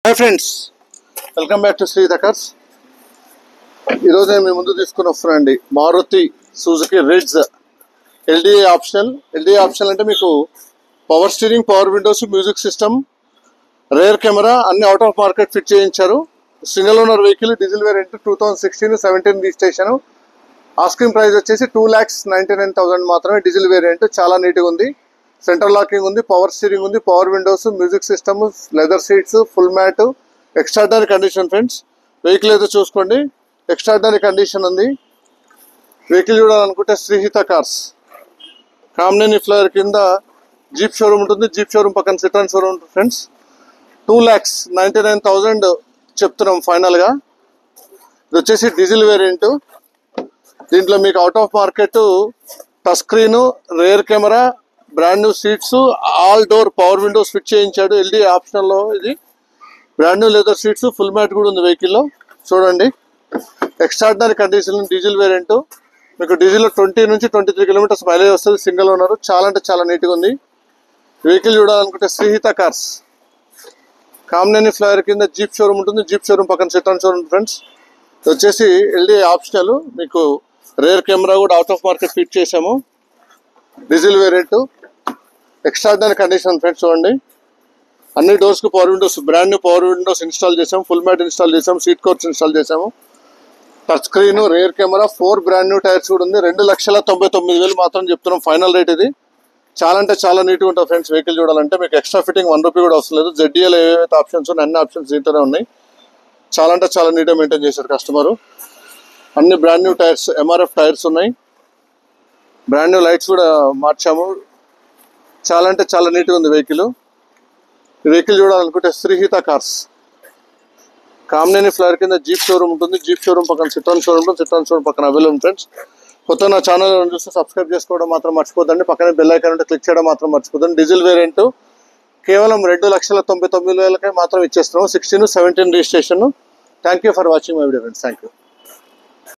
Hi friends, welcome back to Sridha cars. ఈరోజు నేను మీ ముందు తీసుకుని వస్తున్నానండి Maruti Suzuki ritz LDA optional. అంటే మీకు power steering, power windows, music system, rear camera అన్ని అవుట్ ఆఫ్ మార్కెట్ ఫిట్ చేయించారు. Single owner vehicle, diesel variant, 2016-17 registration. Asking price వచ్చేసి 2,99,000 మాత్రమే. డీజిల్ వేరియంట్ చాలా నీట్గా ఉంది. సెంటర్ లాకింగ్ ఉంది, పవర్ స్టీరింగ్ ఉంది, power windows, music system, leather seats, full mat, extraordinary condition friends. Vehicle అయితే చూసుకోండి, ఎక్స్ట్రాడనరీ కండిషన్ ఉంది. వెహికల్ చూడాలనుకుంటే శ్రీహిత కార్స్, కామినేని ఫ్లైఓవర్ కింద జీప్ షోరూమ్ ఉంటుంది. జీప్ షోరూమ్ పక్కన సిట్రాన్ షోరూమ్ ఉంటుంది ఫ్రెండ్స్. 2,99,000 చెప్తున్నాం ఫైనల్గా. ఇది వచ్చేసి డీజిల్ వేరియంట్. దీంట్లో మీకు out of market touch screen, rear camera, brand new seats, all door power windows fit చేయించాడు. ఎల్డీ ఆప్షనల్లో ఇది. Brand new leather seats, full mat కూడా ఉంది వెహికల్లో. చూడండి, ఎక్స్ట్రాడినరీ కండిషన్. Diesel variant. మీకు డీజిల్లో 20 నుంచి 23 కిలోమీటర్స్ మైలేజ్ వస్తుంది. Single owner. చాలా అంటే చాలా నీట్గా ఉంది. వెహికల్ చూడాలనుకుంటే శ్రీహిత కార్స్, కామినేని ఫ్లైఓవర్ కింద జీప్ షోరూమ్ ఉంటుంది. జీప్ షోరూమ్ పక్కన సిట్రాన్ షోరూమ్ ఫ్రెండ్స్. ఇది వచ్చేసి ఎల్డీ ఆప్షనల్. మీకు రేర్ కెమెరా కూడా అవుట్ ఆఫ్ మార్కెట్ ఫిట్ చేసాము. Diesel variant, extraordinary condition friends. చూడండి, అన్ని డోర్స్ కు power Windows, brand new power Windows install చేసాము, ఫుల్ మ్యాట్ ఇన్స్టాల్ చేసాము, సీట్ కవర్స్ ఇన్స్టాల్ చేసాము, touch screen, rear camera, 4 brand new tyres కూడా ఉంది. 2,99,000 మాత్రం చెప్తున్నాం ఫైనల్ రేట్ ఇది. చాలా అంటే చాలా నీట్గా ఉంటుంది ఫ్రెండ్స్. వెహికల్ చూడాలంటే మీకు ఎక్స్ట్రా ఫిట్టింగ్ 1 రూపీ కూడా అవసరం లేదు. ZDL ఏవైతే ఆప్షన్స్ ఉన్నాయి అన్ని ఆప్షన్స్ దీంతోనే ఉన్నాయి. చాలా అంటే చాలా నీట్గా మెయింటైన్ చేశారు కస్టమరు. అన్ని brand new tyres, MRF tyres ఉన్నాయి. బ్రాండ్ న్యూ లైట్స్ కూడా మార్చాము. చాలా అంటే చాలా నీట్గా ఉంది వెహికల్. వెహికల్ చూడాలనుకుంటే శ్రీహిత కార్స్, కామినేని ఫ్లైఓవర్ కింద జీప్ షోరూమ్ ఉంటుంది. జీప్ షోరూమ్ పక్కన సిట్రాన్ షోరూమ్ ఉంటుంది. సిట్రాన్ షోరూమ్ పక్కన అవైలబుల్ ఫ్రెండ్స్. కొత్త నా ఛానల్ చూస్తే సబ్స్క్రైబ్ చేసుకోవడం మాత్రం మర్చిపోద్దండి. పక్కనే బెల్ ఐకాన్ ఉంటే క్లిక్ చేయడం మాత్రం మర్చిపోద్దండి. డీజిల్ వేరియంట్ కేవలం 2,99,000 మాత్రం ఇచ్చేస్తున్నాము. 16-17 registration. Thank you for watching my video friends. Thank you.